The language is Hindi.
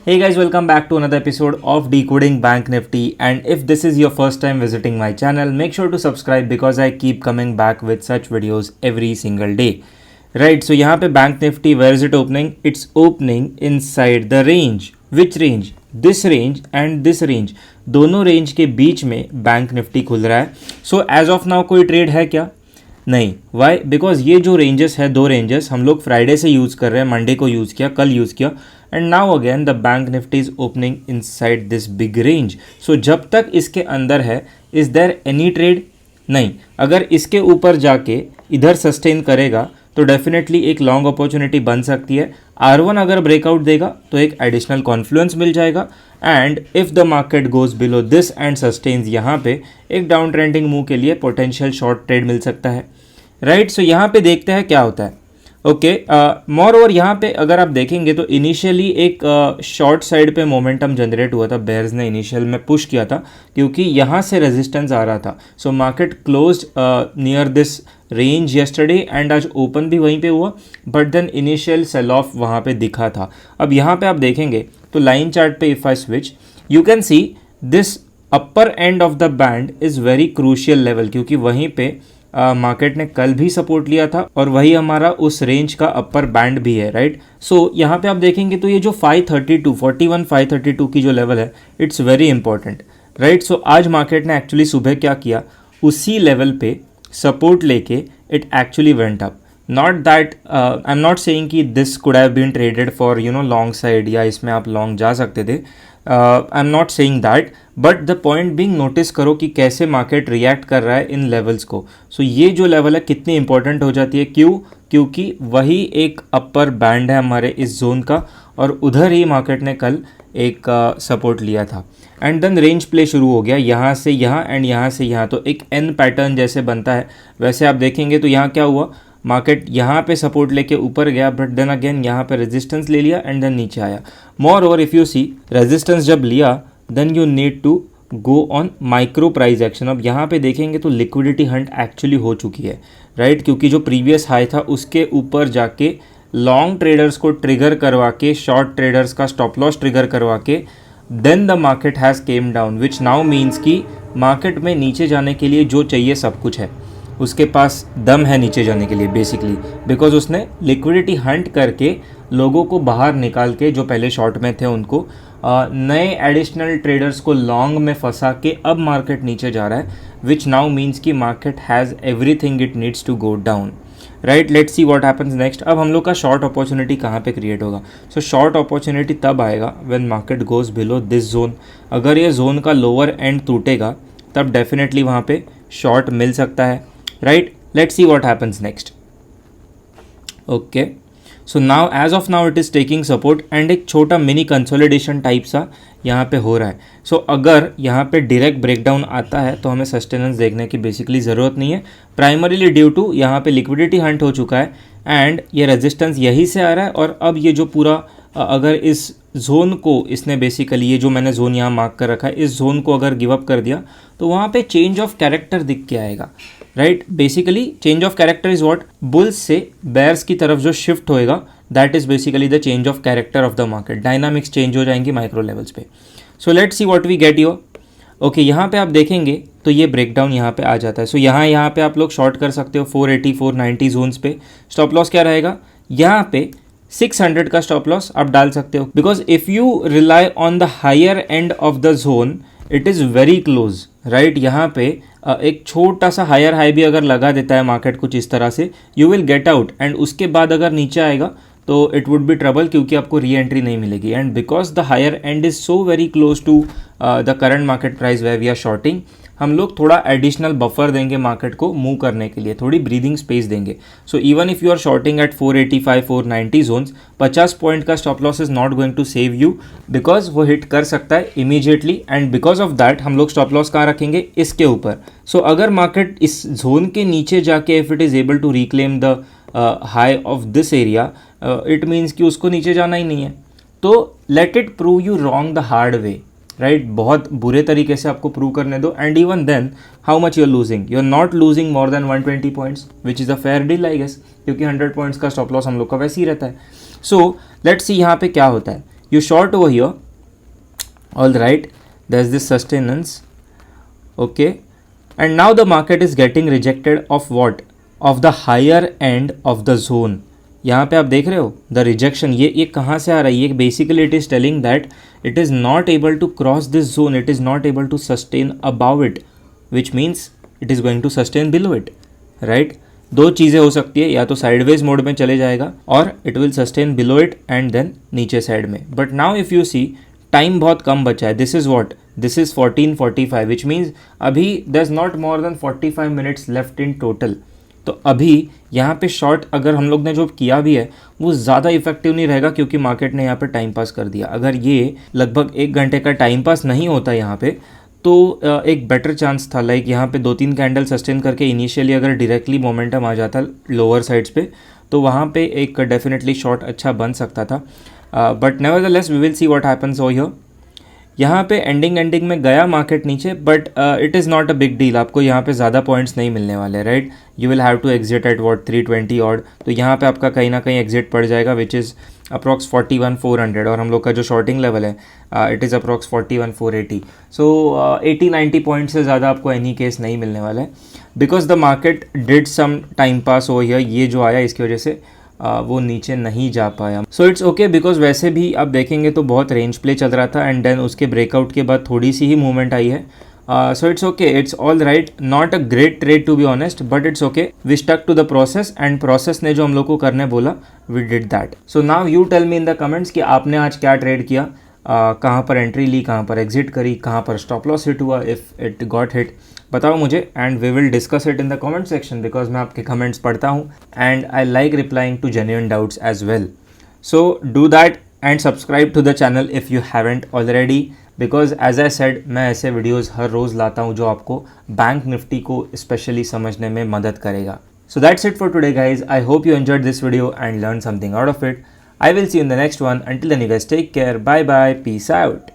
Hey guys, welcome back to another episode of Decoding Bank Nifty. And if this is your first time visiting my channel, make sure to subscribe because I keep coming back with such videos every single day. Right, so यहाँ पे Bank Nifty, where is it opening? It's opening inside the range. Which range? This range and this range. दोनों रेंज के बीच में Bank Nifty खुल रहा है. So as of now कोई ट्रेड है क्या? नहीं. वाई? बिकॉज ये जो रेंजेस है, दो रेंजेस हम लोग फ्राइडे से यूज़ कर रहे हैं, मंडे को यूज़ किया, कल यूज़ किया, and now again the bank Nifty is opening inside this big range. So जब तक इसके अंदर है, इज देयर एनी ट्रेड? नहीं. अगर इसके ऊपर जाके इधर सस्टेन करेगा तो डेफिनेटली एक लॉन्ग अपॉर्चुनिटी बन सकती है. R1 अगर ब्रेकआउट देगा तो एक एडिशनल कॉन्फ्लुएंस मिल जाएगा. And if the market goes below this and sustains, यहाँ पे एक डाउन ट्रेंडिंग मूव के लिए पोटेंशियल शॉर्ट ट्रेड मिल सकता है. राइट, सो यहाँ पे देखते हैं क्या होता है. ओके, मोर ओवर यहाँ पे अगर आप देखेंगे तो इनिशियली एक शॉर्ट साइड पे मोमेंटम जनरेट हुआ था. बेयर्स ने इनिशियल में पुश किया था क्योंकि यहाँ से रेजिस्टेंस आ रहा था. So market closed near this range yesterday and आज ओपन भी वहीं पे हुआ, but then initial sell off वहाँ पे दिखा था. अब यहाँ पे आप देखेंगे तो लाइन चार्ट पे if I switch, you can see this upper and of the band is very crucial level, क्योंकि वहीं पे मार्केट ने कल भी सपोर्ट लिया था और वही हमारा उस रेंज का अपर बैंड भी है. राइट, सो यहाँ पे आप देखेंगे तो ये जो 532 की जो लेवल है, इट्स वेरी इंपॉर्टेंट. राइट, सो आज मार्केट ने एक्चुअली सुबह क्या किया, उसी लेवल पे सपोर्ट लेके it actually went up. Not that I am not saying कि this could have been traded for long side या इसमें आप लॉन्ग जा सकते थे. I am not saying that, but the point being notice करो कि कैसे मार्केट रिएक्ट कर रहा है इन लेवल्स को. सो ये जो लेवल है कितनी इंपॉर्टेंट हो जाती है. क्यों? क्योंकि वही एक अपर बैंड है हमारे इस जोन का और उधर ही मार्केट ने कल एक सपोर्ट लिया था. एंड देन रेंज प्ले शुरू हो गया, यहाँ से यहाँ एंड यहाँ से यहाँ. तो एक एन पैटर्न जैसे बनता है वैसे आप देखेंगे तो यहाँ क्या हुआ, मार्केट यहाँ पे सपोर्ट लेके ऊपर गया, बट देन अगेन यहाँ पे रेजिस्टेंस ले लिया एंड देन नीचे आया. Moreover if you see, resistance जब लिया then you need to go on micro price action. अब यहाँ पे देखेंगे तो लिक्विडिटी हंट एक्चुअली हो चुकी है. राइट, क्योंकि जो प्रीवियस हाई था उसके ऊपर जाके लॉन्ग ट्रेडर्स को ट्रिगर करवा के, शॉर्ट ट्रेडर्स का स्टॉप लॉस ट्रिगर करवा के, then the market has come down, which now means कि मार्केट में नीचे जाने के लिए जो चाहिए सब कुछ है, उसके पास दम है नीचे जाने के लिए बेसिकली, बिकॉज उसने लिक्विडिटी हंट करके लोगों को बाहर निकाल के, जो पहले शॉर्ट में थे उनको, नए एडिशनल ट्रेडर्स को लॉन्ग में फंसा के अब मार्केट नीचे जा रहा है, विच नाउ मीन्स कि market has everything it needs to go down. Right, let's see what happens next. अब हम लोग का शॉर्ट अपॉर्चुनिटी कहाँ पे क्रिएट होगा. सो शॉर्ट अपॉर्चुनिटी तब आएगा when market goes below this zone. अगर ये जोन का लोअर एंड टूटेगा तब डेफिनेटली वहाँ पे शॉर्ट मिल सकता है. Right, let's see what happens next. Okay, so now as of now it is taking support and एक छोटा मिनी कंसोलिडेशन टाइप सा यहाँ पे हो रहा है. सो अगर यहाँ पे डायरेक्ट ब्रेकडाउन आता है तो हमें सस्टेनेंस देखने की बेसिकली ज़रूरत नहीं है, प्राइमरीली ड्यू टू यहाँ पे लिक्विडिटी हंट हो चुका है एंड ये रेजिस्टेंस यहीं से आ रहा है. और अब ये जो पूरा अगर इस जोन को इसने बेसिकली, ये जो मैंने जोन यहाँ मार्क कर रखा है, इस जोन को अगर गिव अप कर दिया तो वहाँ पे चेंज ऑफ कैरेक्टर दिख के आएगा. Right, basically change of character is what, bulls से बेयर्स की तरफ जो शिफ्ट होएगा, that is basically the change of character of the market. Dynamics change हो जाएंगी माइक्रो लेवल्स पे. So let's see what we get your. Okay, यहाँ पे आप देखेंगे तो ये ब्रेकडाउन यहाँ पे आ जाता है. सो यहाँ पे आप लोग शॉर्ट कर सकते हो 480 490 जोन्स पे. स्टॉप लॉस क्या रहेगा, यहाँ पे 600 का स्टॉप लॉस आप डाल सकते हो, because if you rely on the higher end of the zone it is very close. Right, यहाँ पे एक छोटा सा हायर हाई भी अगर लगा देता है मार्केट कुछ इस तरह से, you will get out and उसके बाद अगर नीचे आएगा तो इट वुड बी ट्रबल, क्योंकि आपको री एंट्री नहीं मिलेगी. And because the higher end is so very close to the current market price where we are shorting, हम लोग थोड़ा एडिशनल बफर देंगे मार्केट को मूव करने के लिए, थोड़ी ब्रीदिंग स्पेस देंगे. So even if you are shorting at 485 490 zones, 50 point का stop loss is not going to save you, because वो हिट कर सकता है immediately. And because of that हम लोग स्टॉप लॉस कहाँ रखेंगे, इसके ऊपर. सो अगर मार्केट इस जोन के नीचे जाके if it is able to reclaim the high of this area, it means कि उसको नीचे जाना ही नहीं है. तो let it prove you wrong the hard way. Right, बहुत बुरे तरीके से आपको प्रूव करने दो. And even then how much you are losing, you are not losing more than 120 points, which is a fair deal I guess, क्योंकि 100 पॉइंट्स का स्टॉप लॉस हम लोग का वैसे ही रहता है. सो लेट्स सी यहाँ पे क्या होता है. you short over here, all right, there's this sustenance, okay, and now the market is getting rejected of what, of the higher end of the zone. यहाँ पे आप देख रहे हो द रिजेक्शन, ये कहाँ से आ रहा है, ये basically it is telling that it is not able to cross this zone, it is not able to sustain above it, which means it is going to sustain below it, right. दो चीज़ें हो सकती है, या तो साइडवेज मोड में चले जाएगा और it will sustain below it and then नीचे साइड में. But now if you see time बहुत कम बचा है, this is what, this is 14:45 which means अभी there is not more than 45 minutes left in total. तो अभी यहाँ पे शॉर्ट अगर हम लोग ने जो किया भी है वो ज़्यादा इफेक्टिव नहीं रहेगा, क्योंकि मार्केट ने यहाँ पे टाइम पास कर दिया. अगर ये लगभग 1 घंटे का टाइम पास नहीं होता यहाँ पे, तो एक बेटर चांस था, लाइक यहाँ पे 2-3 कैंडल सस्टेन करके इनिशियली अगर डायरेक्टली मोमेंटम आ जाता लोअर साइड्स पे, तो वहाँ पे एक डेफिनेटली शॉर्ट अच्छा बन सकता था. But nevertheless we will see what happens over here. यहाँ पे एंडिंग में गया मार्केट नीचे, but it is not a big deal. आपको यहाँ पे ज़्यादा पॉइंट्स नहीं मिलने वाले, right. You will have to exit at what 320 odd, तो यहाँ पे आपका कहीं ना कहीं एग्जिट पड़ जाएगा विच इज़ अप्रॉक्स 41,400, और हम लोग का जो शॉर्टिंग लेवल है it is approx 41,480. So 80-90 point से ज़्यादा आपको एनी केस नहीं मिलने वाला है, because the market did some time pass over here. ये जो आया इसकी वजह से वो नीचे नहीं जा पाया. सो इट्स ओके, बिकॉज वैसे भी आप देखेंगे तो बहुत रेंज प्ले चल रहा था एंड देन उसके ब्रेकआउट के बाद थोड़ी सी ही मूवमेंट आई है. So it's okay, it's all right, not a great trade to be honest, but it's okay. We stuck to the process and process ने जो हम लोग को करने बोला we did that. So now you tell me in the comments कि आपने आज क्या ट्रेड किया, कहाँ पर एंट्री ली, कहाँ पर एग्जिट करी, कहाँ पर स्टॉप लॉस हिट हुआ, इफ़ इट गॉट हिट, बताओ मुझे and we will discuss it in the comment section, because मैं आपके कमेंट्स पढ़ता हूँ and I like replying to genuine doubts as well. So do that and subscribe to the channel if you haven't already, because as I said मैं ऐसे वीडियोज़ हर रोज़ लाता हूँ जो आपको बैंक निफ्टी को स्पेशली समझने में मदद करेगा. So that's it for today guys. I hope you enjoyed this video and learned something out of it. I will see you in the next one. Until then, you guys take care. Bye bye. Peace out.